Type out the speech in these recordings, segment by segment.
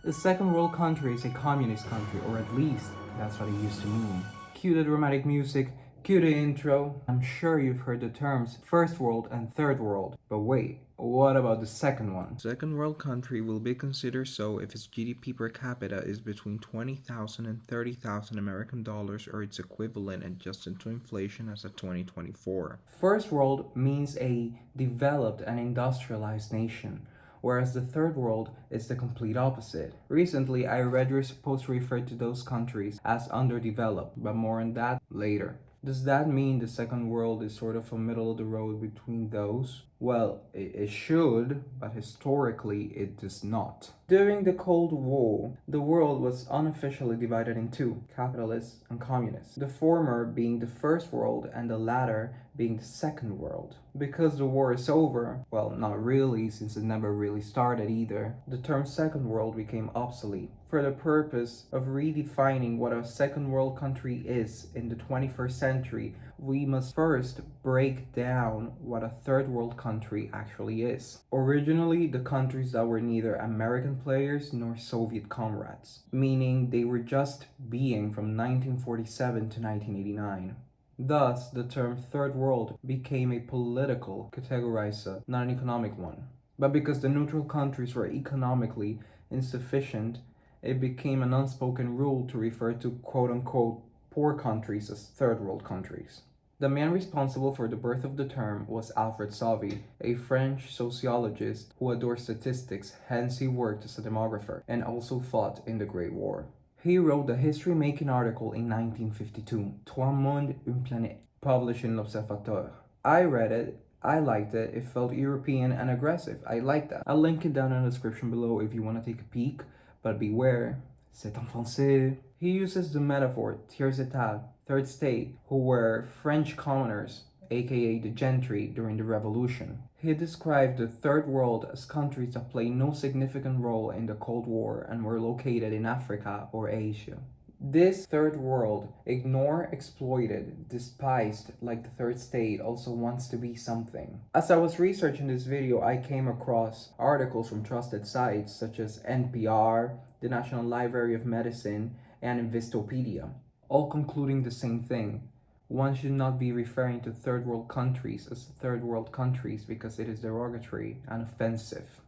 The second world country is a communist country, or at least that's what it used to mean. Cue the dramatic music, cue the intro. I'm sure you've heard the terms first world and third world, but wait, what about the second one? Second world country will be considered so if its GDP per capita is between 20,000 and 30,000 American dollars or its equivalent adjusted to inflation as of 2024. First world means a developed and industrialized nation, whereas the third world is the complete opposite. Recently, I read you're supposed to refer to those countries as underdeveloped, but more on that later. Does that mean the second world is sort of a middle of the road between those? Well, it should, but historically it does not. During the Cold War, the world was unofficially divided in two, capitalists and communists. The former being the first world and the latter being the second world. Because the war is over, well, not really, since it never really started either, the term second world became obsolete for the purpose of redefining what a second world country is in the 21st century. We must first break down what a third world country actually is. Originally, the countries that were neither American players nor Soviet comrades, meaning they were just being from 1947 to 1989. Thus, the term third world became a political categorizer, not an economic one. But because the neutral countries were economically insufficient, it became an unspoken rule to refer to quote unquote poor countries as third world countries. The man responsible for the birth of the term was Alfred Sauvy, a French sociologist who adored statistics, hence he worked as a demographer and also fought in the Great War. He wrote the history-making article in 1952, Trois, Mondes, Planete, published in L'Observateur. I read it, I liked it, it felt European and aggressive. I liked that. I'll link it down in the description below if you want to take a peek, but beware, c'est en français. He uses the metaphor tiers état, third state, who were French commoners, aka the gentry, during the Revolution. He described the Third World as countries that played no significant role in the Cold War and were located in Africa or Asia. This third world, ignored, exploited, despised like the third state, also wants to be something. As I was researching this video, I came across articles from trusted sites such as NPR, the National Library of Medicine, and Investopedia, all concluding the same thing. One should not be referring to third world countries as third world countries because it is derogatory and offensive.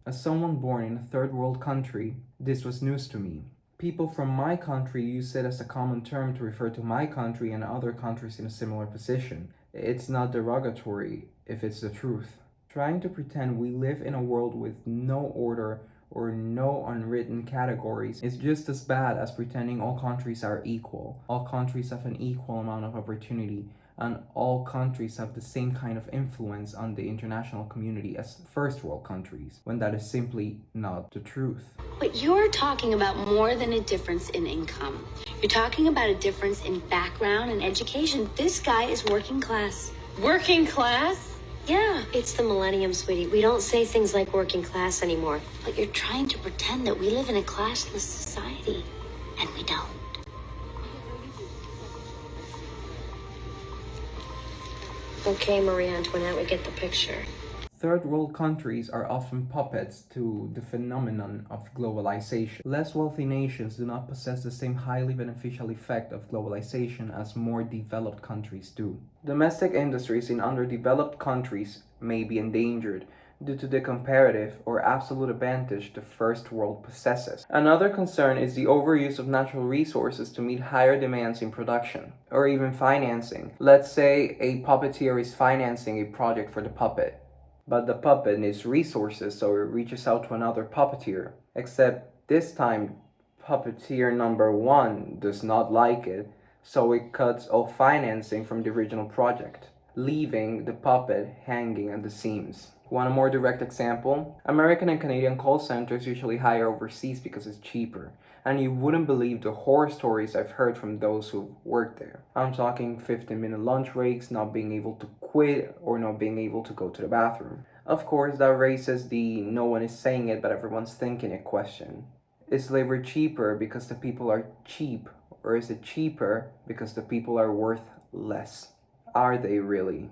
As someone born in a third world country, this was news to me. People from my country use it as a common term to refer to my country and other countries in a similar position. It's not derogatory if it's the truth. Trying to pretend we live in a world with no order or no unwritten categories is just as bad as pretending all countries are equal. All countries have an equal amount of opportunity, and all countries have the same kind of influence on the international community as first world countries, when that is simply not the truth. But you're talking about more than a difference in income. You're talking about a difference in background and education. This guy is working class. Working class? Yeah, it's the millennium, sweetie. We don't say things like working class anymore. But you're trying to pretend that we live in a classless society, and we don't. Okay, Marie Antoinette, we get the picture. Third world countries are often puppets to the phenomenon of globalization. Less wealthy nations do not possess the same highly beneficial effect of globalization as more developed countries do. Domestic industries in underdeveloped countries may be endangered due to the comparative or absolute advantage the first world possesses. Another concern is the overuse of natural resources to meet higher demands in production, or even financing. Let's say a puppeteer is financing a project for the puppet, but the puppet needs resources, so it reaches out to another puppeteer. Except this time, puppeteer number one does not like it, so it cuts all financing from the original project, leaving the puppet hanging at the seams. Want a more direct example? American and Canadian call centers usually hire overseas because it's cheaper, and you wouldn't believe the horror stories I've heard from those who've worked there. I'm talking 15-minute lunch breaks, not being able to quit, or not being able to go to the bathroom. Of course, that raises the no one is saying it but everyone's thinking it question. Is labor cheaper because the people are cheap, or is it cheaper because the people are worth less? Are they really?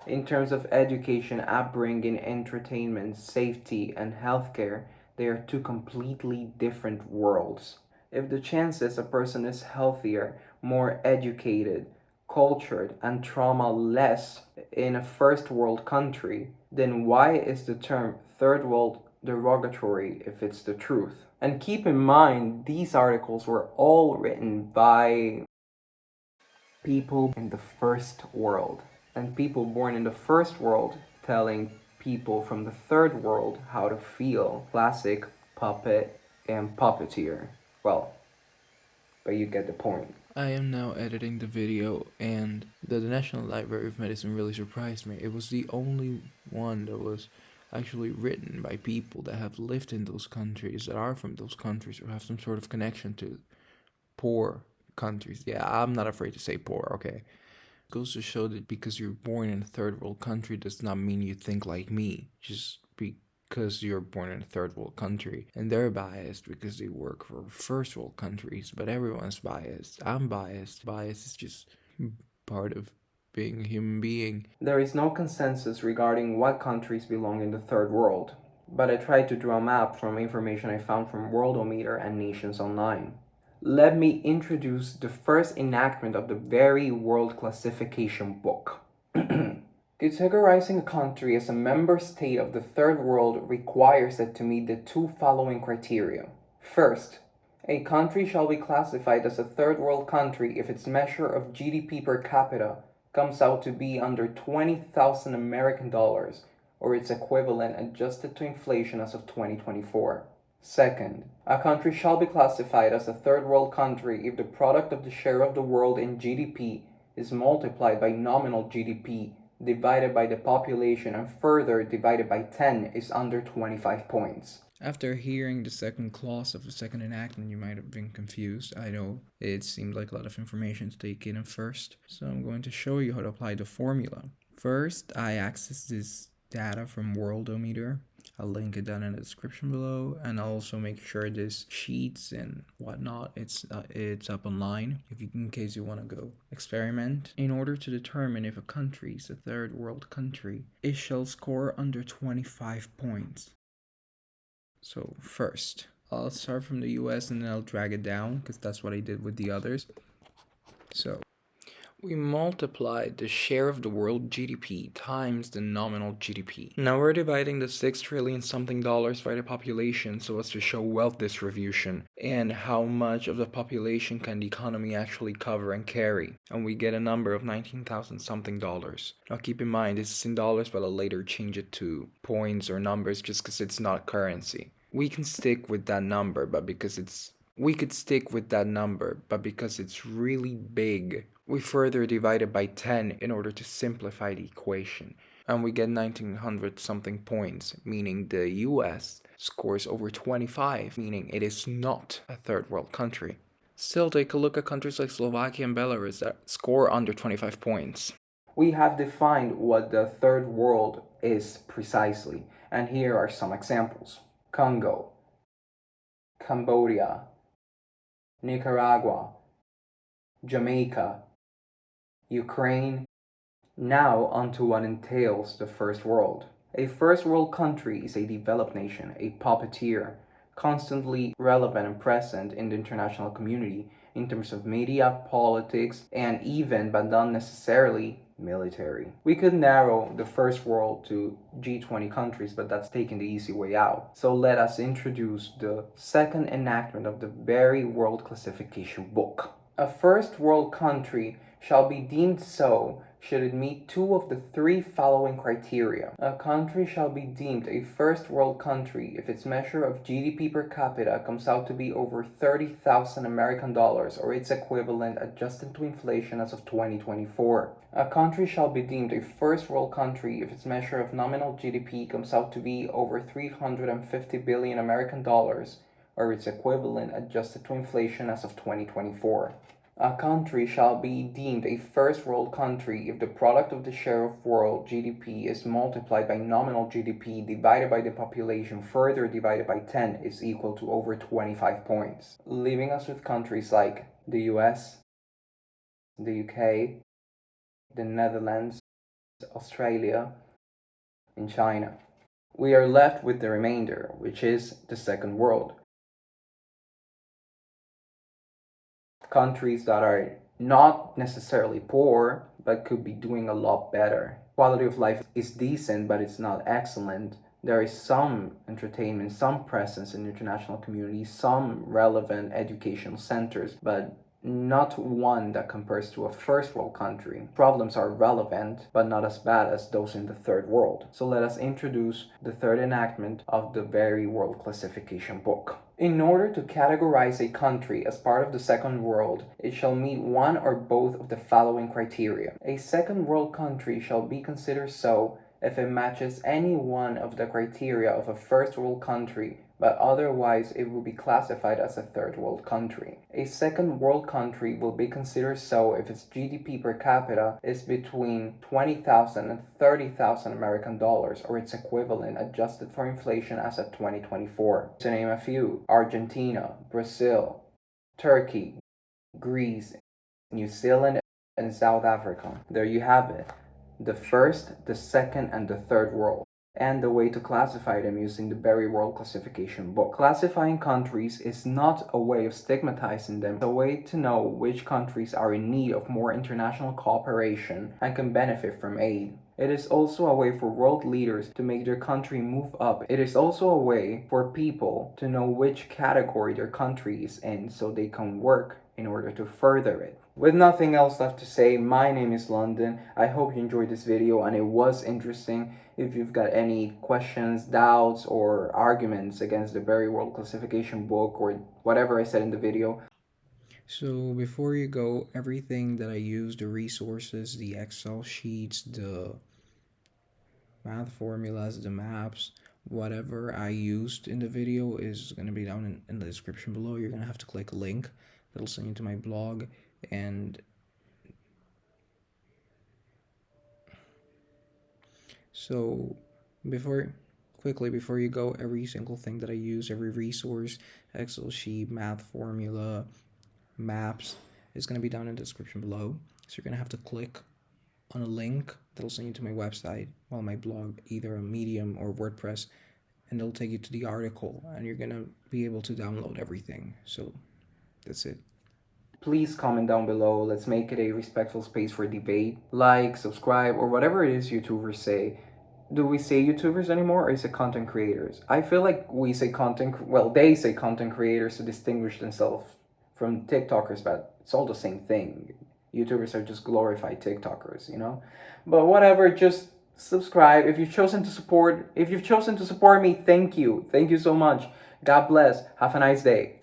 In terms of education, upbringing, entertainment, safety, and healthcare, They are two completely different worlds. If the chances a person is healthier, more educated, cultured, and trauma less in a first world country, then why is the term third world derogatory if it's the truth? And keep in mind, these articles were all written by people in the first world, and people born in the first world telling people from the third world how to feel. Classic puppet and puppeteer. Well, but you get the point. I am now editing the video, and the National Library of Medicine really surprised me. It was the only one that was actually written by people that have lived in those countries, that are from those countries, or have some sort of connection to poor countries. Yeah, I'm not afraid to say poor, okay? It goes to show that because you're born in a third world country does not mean you think like me. Just because you're born in a third world country, and they're biased because they work for first world countries, but everyone's biased. I'm biased. Bias is just part of being a human being. There is no consensus regarding what countries belong in the third world, but I tried to draw a map from information I found from Worldometer and Nations Online. Let me introduce the first enactment of the very world classification book. Categorizing a country as a member state of the third world requires it to meet the two following criteria. First, a country shall be classified as a third world country if its measure of GDP per capita comes out to be under 20,000 American dollars, or its equivalent adjusted to inflation as of 2024. Second, a country shall be classified as a third world country if the product of the share of the world in GDP is multiplied by nominal GDP divided by the population and further divided by 10 is under 25 points. After hearing the second clause of the second enactment, you might have been confused. I know it seemed like a lot of information to take in at first, so I'm going to show you how to apply the formula. First, I access this data from Worldometer. I'll link it down in the description below, and I'll also make sure this sheets and whatnot it's up online in case you want to go experiment. In order to determine if a country is a third world country, it shall score under 25 points. So first, I'll start from the US and then I'll drag it down because that's what I did with the others. So we multiplied the share of the world GDP times the nominal GDP. Now we're dividing the 6 trillion something dollars by the population so as to show wealth distribution and how much of the population can the economy actually cover and carry. And we get a number of 19,000 something dollars. Now keep in mind this is in dollars, but I'll later change it to points or numbers just because it's not currency. We can stick with that number, but because it's really big, we further divide it by 10 in order to simplify the equation. And we get 1900 something points, meaning the US scores over 25, meaning it is not a third world country. Still, take a look at countries like Slovakia and Belarus that score under 25 points. We have defined what the third world is precisely, and here are some examples. Congo, Cambodia, Nicaragua, Jamaica, Ukraine. Now onto what entails the first world. A first world country is a developed nation, a puppeteer, constantly relevant and present in the international community in terms of media, politics, and even, but not necessarily, military. We could narrow the first world to G20 countries, but that's taking the easy way out. So let us introduce the second enactment of the very world classification book. A first world country shall be deemed so should it meet two of the three following criteria. A country shall be deemed a first world country if its measure of GDP per capita comes out to be over 30,000 American dollars or its equivalent adjusted to inflation as of 2024. A country shall be deemed a first world country if its measure of nominal GDP comes out to be over 350 billion American dollars or its equivalent adjusted to inflation as of 2024. A country shall be deemed a first world country if the product of the share of world GDP is multiplied by nominal GDP divided by the population further divided by 10 is equal to over 25 points, leaving us with countries like the US, the UK, the Netherlands, Australia, and China. We are left with the remainder, which is the second world. Countries that are not necessarily poor, but could be doing a lot better. Quality of life is decent, but it's not excellent. There is some entertainment, some presence in the international community, some relevant educational centers, but not one that compares to a first world country. Problems are relevant, but not as bad as those in the third world. So let us introduce the third enactment of the Very World Classification book. In order to categorize a country as part of the second world, it shall meet one or both of the following criteria. A second world country shall be considered so if it matches any one of the criteria of a first world country, but otherwise it will be classified as a third world country. A second world country will be considered so if its GDP per capita is between 20,000 and 30,000 American dollars, or its equivalent adjusted for inflation as of 2024. To name a few: Argentina, Brazil, Turkey, Greece, New Zealand, and South Africa. There you have it. The first, the second, and the third world, and the way to classify them using the Very World Classification book. Classifying countries is not a way of stigmatizing them, it's a way to know which countries are in need of more international cooperation and can benefit from aid. It is also a way for world leaders to make their country move up. It is also a way for people to know which category their country is in so they can work in order to further it. With nothing else left to say, my name is London. I hope you enjoyed this video and it was interesting. If you've got any questions, doubts, or arguments against the Very World Classification book or whatever I said in the video. So before you go, everything that I use, the resources, the Excel sheets, the math formulas, the maps, whatever I used in the video is going to be down in the description below. You're going to have to click a link that'll send you to my blog. And so before you go, every single thing that I use, every resource, Excel sheet, math formula, maps, is going to be down in the description below. So you're going to have to click on a link that'll send you to my website, well, my blog, either on Medium or WordPress, and it'll take you to the article, and you're going to be able to download everything. So that's it. Please comment down below. Let's make it a respectful space for debate. Like, subscribe, or whatever it is YouTubers say. Do we say YouTubers anymore, or is it content creators? I feel like we say they say content creators to distinguish themselves from TikTokers, but it's all the same thing. YouTubers are just glorified TikTokers, you know? But whatever, just subscribe. If you've chosen to support me, thank you. Thank you so much. God bless. Have a nice day.